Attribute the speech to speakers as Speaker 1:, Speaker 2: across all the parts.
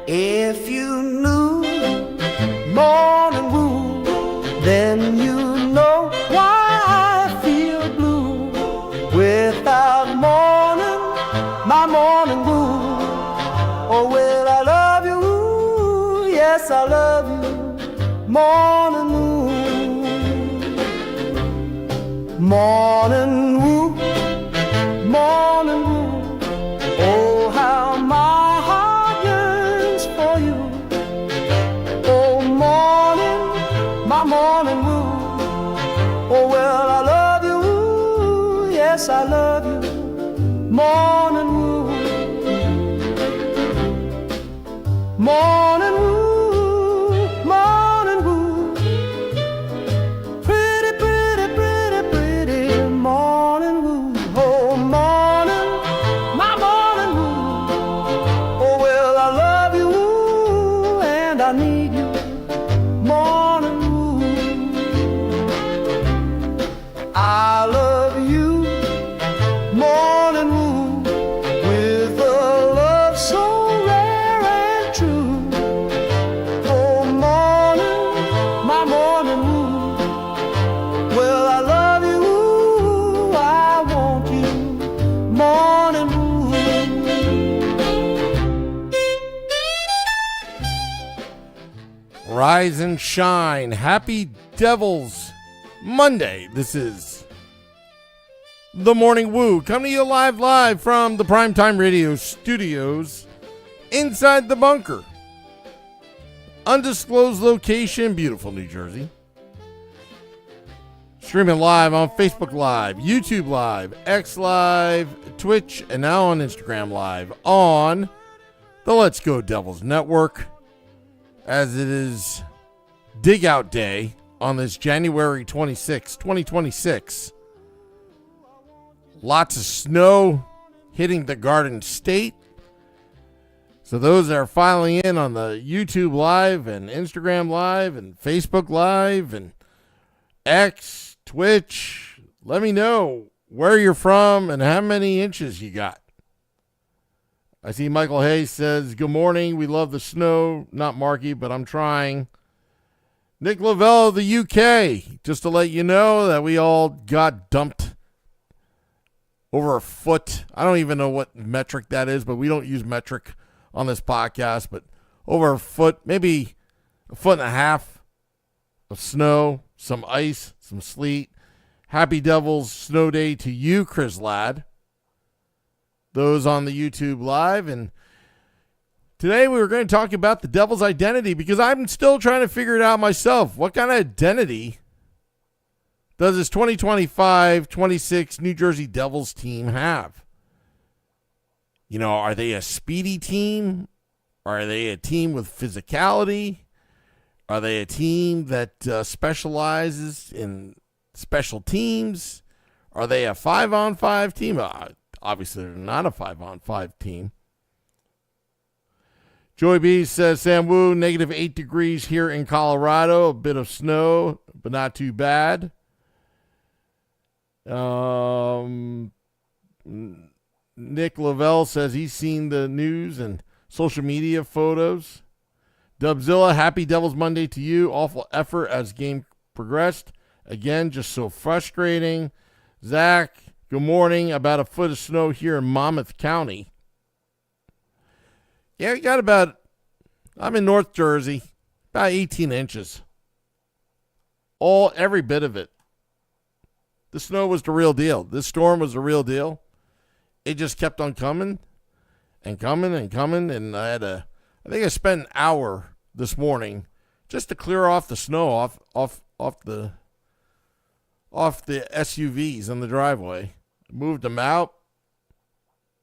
Speaker 1: If you knew morning wood, then you know why I feel blue. Without morning, my morning wood. Oh, well, I love you, yes, I love you, morning wood. Morning wood, morning wood. Oh, how my heart yearns for you. Oh, morning, my morning wood. Oh, well, I love you, yes, I love you, morning wood. Morning wood, morning wood. Pretty, pretty, pretty, pretty morning wood. Oh, morning, my morning wood. Oh, well, I love you and I need you, morning wood. I love you, morning wood, with a love so rare and true. Oh, morning, my morning wood. Well, I love you, I want you, morning wood.
Speaker 2: Rise and shine. Happy Devil's Monday. This is The Morning Woo, coming to you live from the Primetime Radio studios inside the bunker. Undisclosed location, beautiful New Jersey. Streaming live on Facebook Live, YouTube Live, X Live, Twitch, and now on Instagram Live on the Let's Go Devils Network, as it is Dig Out Day on this January 26, 2026. Lots of snow hitting the Garden State. So those that are filing in on the YouTube Live and Instagram Live and Facebook Live and X, Twitch, let me know where you're from and how many inches you got. I see Michael Hayes says, good morning. We love the snow. Not Marky, but I'm trying. Nick Lavelle of the UK, just to let you know that we all got dumped over a foot. I don't even know what metric that is, but we don't use metric on this podcast. But over a foot, maybe a foot and a half of snow, some ice, some sleet. Happy Devil's Snow Day to you, Chris Ladd. Those on the YouTube Live. And today we were going to talk about the Devil's identity, because I'm still trying to figure it out myself. What kind of identity does this 2025-26 New Jersey Devils team have? You know, are they a speedy team? Are they a team with physicality? Are they a team that specializes in special teams? Are they a 5-on-5 team? Obviously, they're not a 5-on-5 team. Joy B says, Sam Wu, -8 degrees here in Colorado. A bit of snow, but not too bad. Nick Lavelle says he's seen the news and social media photos. Dubzilla, happy Devil's Monday to you. Awful effort as game progressed. Again, just so frustrating. Zach, good morning. About a foot of snow here in Monmouth County. Yeah, we got I'm in North Jersey, about 18 inches. Every bit of it. The snow was the real deal. This storm was the real deal. It just kept on coming and coming and coming. And I think I spent an hour this morning just to clear off the snow off the SUVs in the driveway. Moved them out.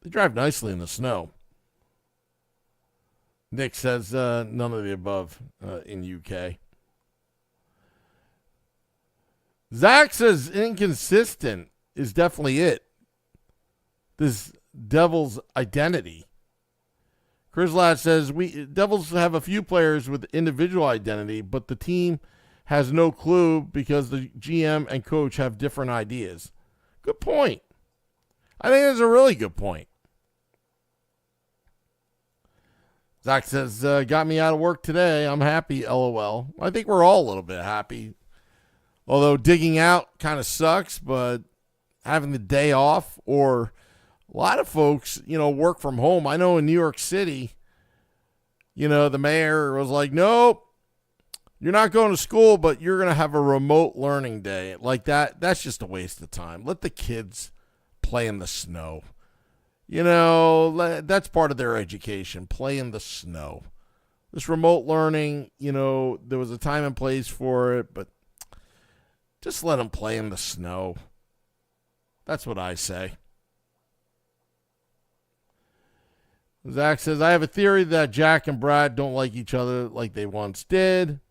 Speaker 2: They drive nicely in the snow. Nick says none of the above in UK. Zach says inconsistent is definitely it. This Devils identity. Chris Ladd says Devils have a few players with individual identity, but the team has no clue because the GM and coach have different ideas. Good point. I think that's a really good point. Zach says, got me out of work today. I'm happy, LOL. I think we're all a little bit happy. Although digging out kind of sucks, but having the day off, or a lot of folks, work from home. I know in New York City, the mayor was like, nope, you're not going to school, but you're going to have a remote learning day. Like that, that's just a waste of time. Let the kids play in the snow. That's part of their education, play in the snow. This remote learning, there was a time and place for it, but just let them play in the snow. That's what I say. Zach says, I have a theory that Jack and Brad don't like each other like they once did.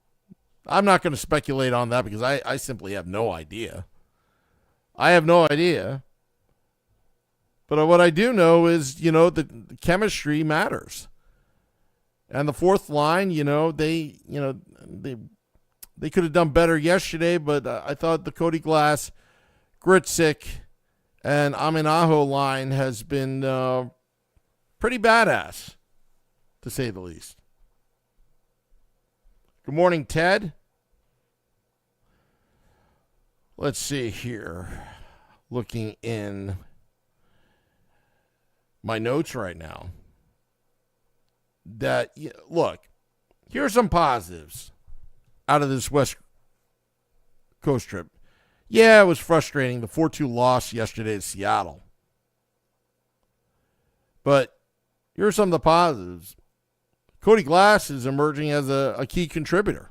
Speaker 2: I'm not going to speculate on that because I simply have no idea. I have no idea. But what I do know is, the chemistry matters. And the fourth line, they could have done better yesterday, but I thought the Cody Glass, Gritsik, and Aminaho line has been pretty badass, to say the least. Good morning, Ted. Let's see here. Looking in my notes right now. Look, here are some positives out of this West Coast trip. Yeah, it was frustrating, the 4-2 loss yesterday to Seattle. But here are some of the positives. Cody Glass is emerging as a key contributor.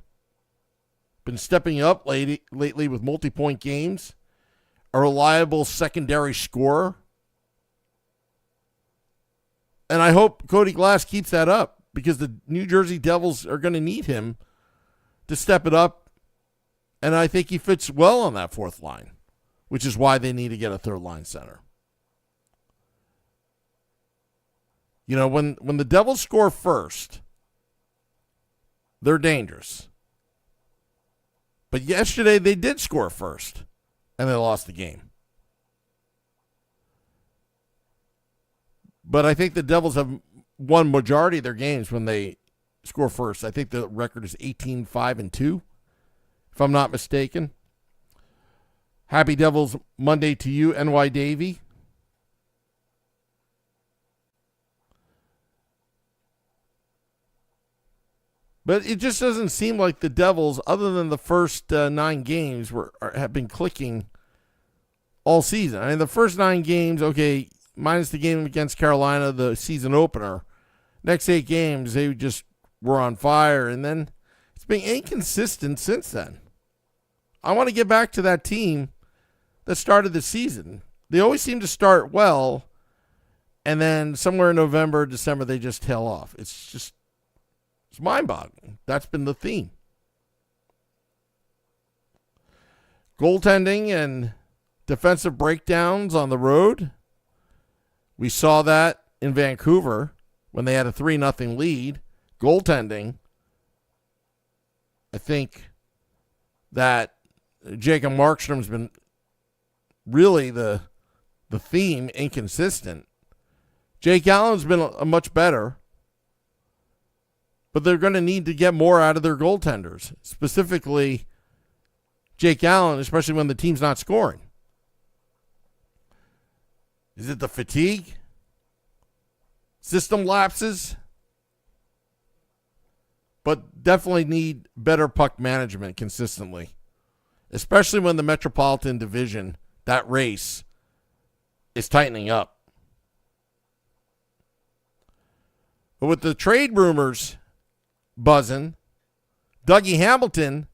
Speaker 2: Been stepping up lately with multi-point games. A reliable secondary scorer. And I hope Cody Glass keeps that up because the New Jersey Devils are going to need him to step it up. And I think he fits well on that fourth line, which is why they need to get a third line center. When the Devils score first, they're dangerous. But yesterday they did score first, and they lost the game. But I think the Devils have won majority of their games when they score first. I think the record is 18-5-2, if I'm not mistaken. Happy Devils Monday to you, NY Davey. But it just doesn't seem like the Devils, other than the first 9 games, have been clicking all season. I mean, the first 9 games, okay, minus the game against Carolina, the season opener. Next 8 games, they just were on fire. And then it's been inconsistent since then. I want to get back to that team that started the season. They always seem to start well, and then somewhere in November, December, they just tail off. It's mind-boggling. That's been the theme. Goaltending and defensive breakdowns on the road. We saw that in Vancouver when they had a 3-0 lead. Goaltending. I think that Jacob Markstrom's been really the theme, inconsistent. Jake Allen's been a much better. But they're going to need to get more out of their goaltenders, specifically Jake Allen, especially when the team's not scoring. Is it the fatigue? System lapses? But definitely need better puck management consistently, especially when the Metropolitan Division, that race, is tightening up. But with the trade rumors buzzing, Dougie Hamilton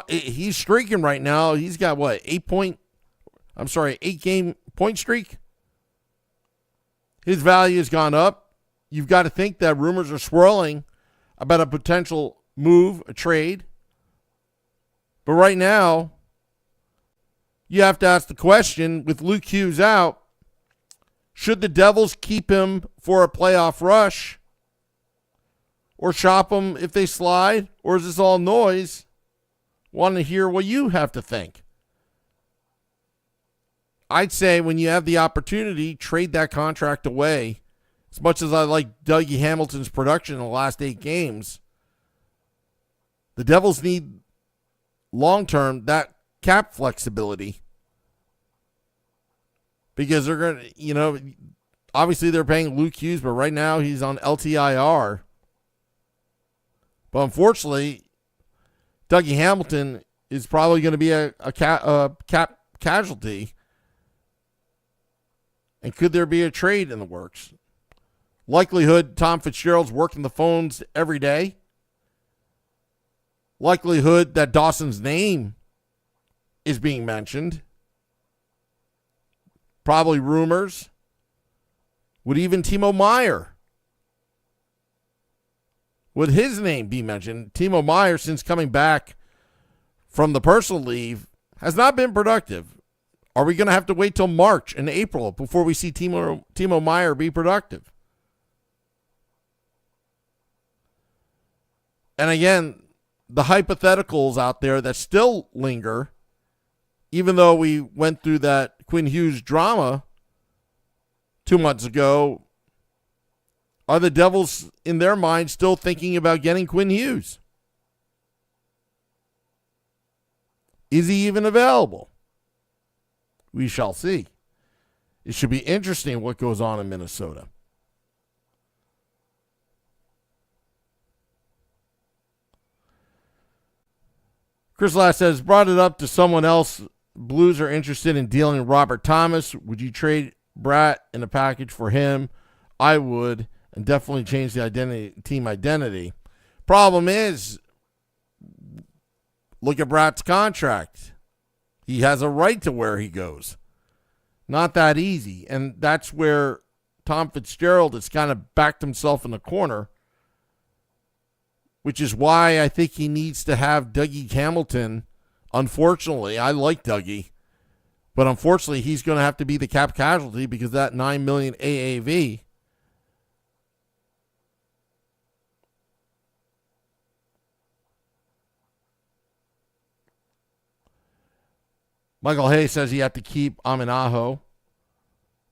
Speaker 2: he's streaking right now. He's got 8-game point streak. His value has gone up. You've got to think that rumors are swirling about a potential move, a trade. But right now, you have to ask the question, with Luke Hughes out, should the Devils keep him for a playoff rush? Or shop them if they slide? Or is this all noise? want to hear what you have to think. I'd say when you have the opportunity, trade that contract away. As much as I like Dougie Hamilton's production in the last 8 games, the Devils need long-term that cap flexibility. Because they're going to, obviously they're paying Luke Hughes, but right now he's on LTIR. But unfortunately, Dougie Hamilton is probably going to be a cap casualty. And could there be a trade in the works? Likelihood Tom Fitzgerald's working the phones every day. Likelihood that Dawson's name is being mentioned. Probably rumors. Would even Timo Meier, would his name be mentioned? Timo Meier, since coming back from the personal leave, has not been productive. Are we going to have to wait till March and April before we see Timo Meier be productive? And again, the hypotheticals out there that still linger, even though we went through that Quinn Hughes drama 2 months ago, are the Devils in their mind still thinking about getting Quinn Hughes? Is he even available? We shall see. It should be interesting what goes on in Minnesota. Chris Lass says, brought it up to someone else. Blues are interested in dealing with Robert Thomas. Would you trade Bratt in a package for him? I would, and definitely change the team identity. Problem is, look at Bratt's contract. He has a right to where he goes. Not that easy. And that's where Tom Fitzgerald has kind of backed himself in the corner, which is why I think he needs to have Dougie Hamilton. Unfortunately, I like Dougie, but unfortunately, he's going to have to be the cap casualty because that $9 million AAV. Michael Hay says you have to keep Aminaho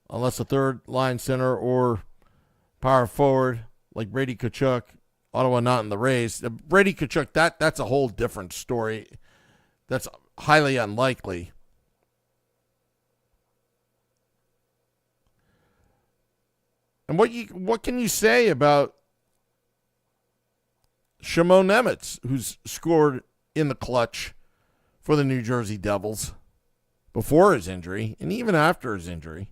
Speaker 2: unless a third line center or power forward like Brady Tkachuk. Ottawa not in the race. Brady Tkachuk, that's a whole different story. That's highly unlikely. And what can you say about Shimon Nemitz, who's scored in the clutch for the New Jersey Devils before his injury and even after his injury?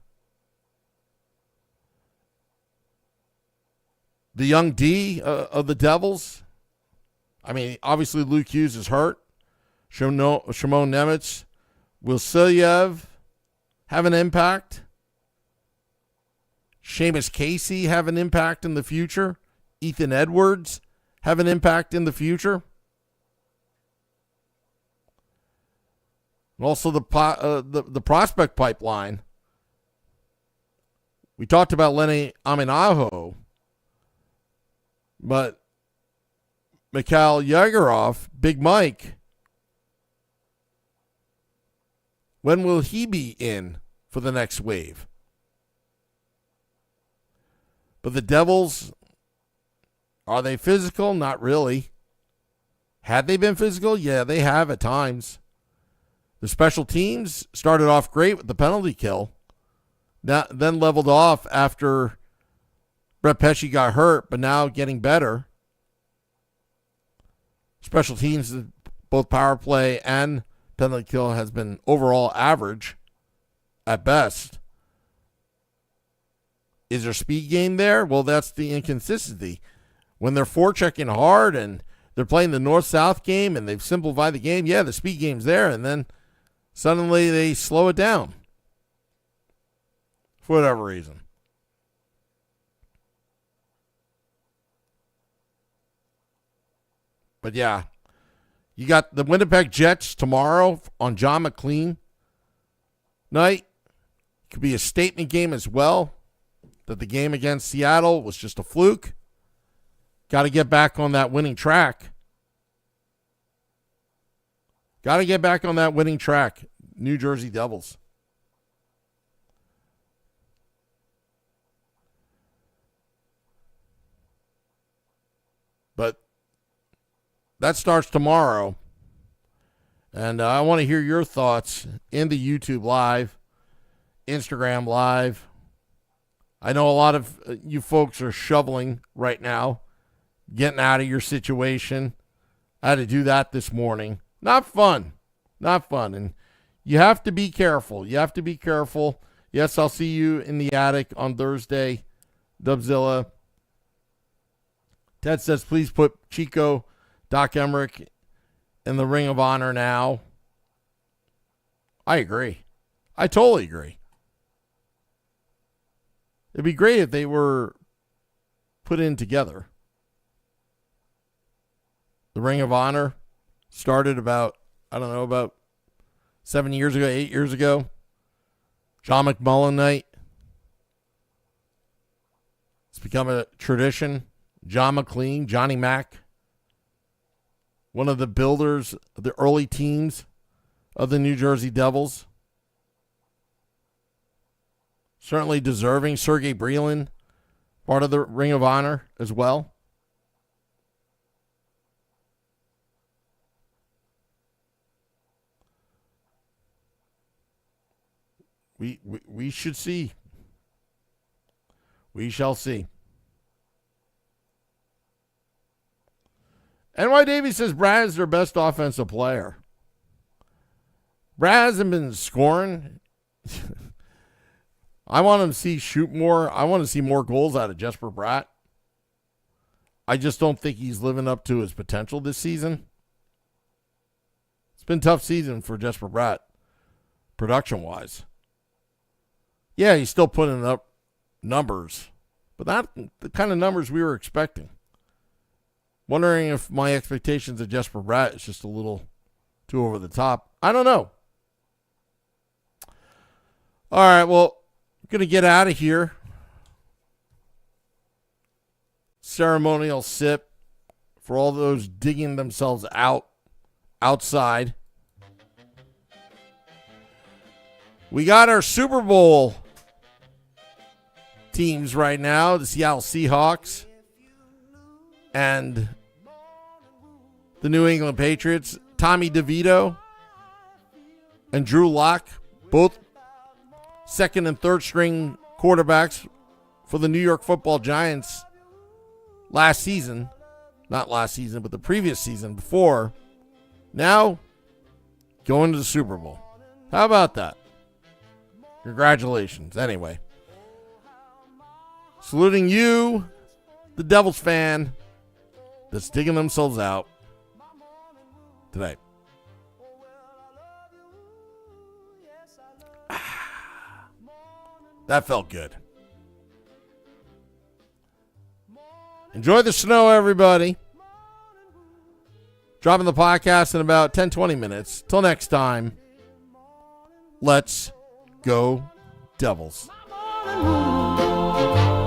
Speaker 2: The young D of the Devils. I mean, obviously Luke Hughes is hurt. Shimon Nemitz. Will Silyev have an impact? Seamus Casey have an impact in the future? Ethan Edwards have an impact in the future? And also the prospect pipeline. We talked about Lenny Aminaho, but Mikhail Yegorov, Big Mike, when will he be in for the next wave? But the Devils, are they physical? Not really. Had they been physical? Yeah, they have at times. The special teams started off great with the penalty kill, then leveled off after Brett Pesce got hurt, but now getting better. Special teams, both power play and penalty kill, has been overall average at best. Is there speed game there? Well, that's the inconsistency. When they're forechecking hard and they're playing the north-south game and they've simplified the game, yeah, the speed game's there, and then suddenly they slow it down for whatever reason. But yeah, you got the Winnipeg Jets tomorrow on John McLean night. Could be a statement game as well, that the game against Seattle was just a fluke. Got to get back on that winning track. Got to get back on that winning track, New Jersey Devils. But that starts tomorrow. And I want to hear your thoughts in the YouTube Live, Instagram Live. I know a lot of you folks are shoveling right now, getting out of your situation. I had to do that this morning. Not fun. Not fun. And you have to be careful. You have to be careful. Yes, I'll see you in the attic on Thursday, Dubzilla. Ted says, please put Chico, Doc Emmerich in the Ring of Honor now. I agree. I totally agree. It'd be great if they were put in together. The Ring of Honor started about 7 years ago, 8 years ago. John McMullen night. It's become a tradition. John McLean, Johnny Mack, one of the builders of the early teams of the New Jersey Devils. Certainly deserving. Sergei Brelin, part of the Ring of Honor as well. We should see. We shall see. NY Davey says Brad is their best offensive player. Brad hasn't been scoring. I want him to shoot more. I want to see more goals out of Jesper Bratt. I just don't think he's living up to his potential this season. It's been a tough season for Jesper Bratt, production-wise. Yeah, he's still putting up numbers, but not the kind of numbers we were expecting. Wondering if my expectations of Jesper Bratt is just a little too over the top. I don't know. All right, well, I'm going to get out of here. Ceremonial sip for all those digging themselves outside. We got our Super Bowl teams right now, the Seattle Seahawks and the New England Patriots. Tommy DeVito and Drew Lock, both second and third string quarterbacks for the New York Football Giants last season. Not last season, but the previous season before. Now, going to the Super Bowl. How about that? Congratulations. Anyway. Saluting you, the Devils fan that's digging themselves out today. That felt good. Enjoy the snow, everybody. Dropping the podcast in about 10-20 minutes. Till next time, let's go Devils.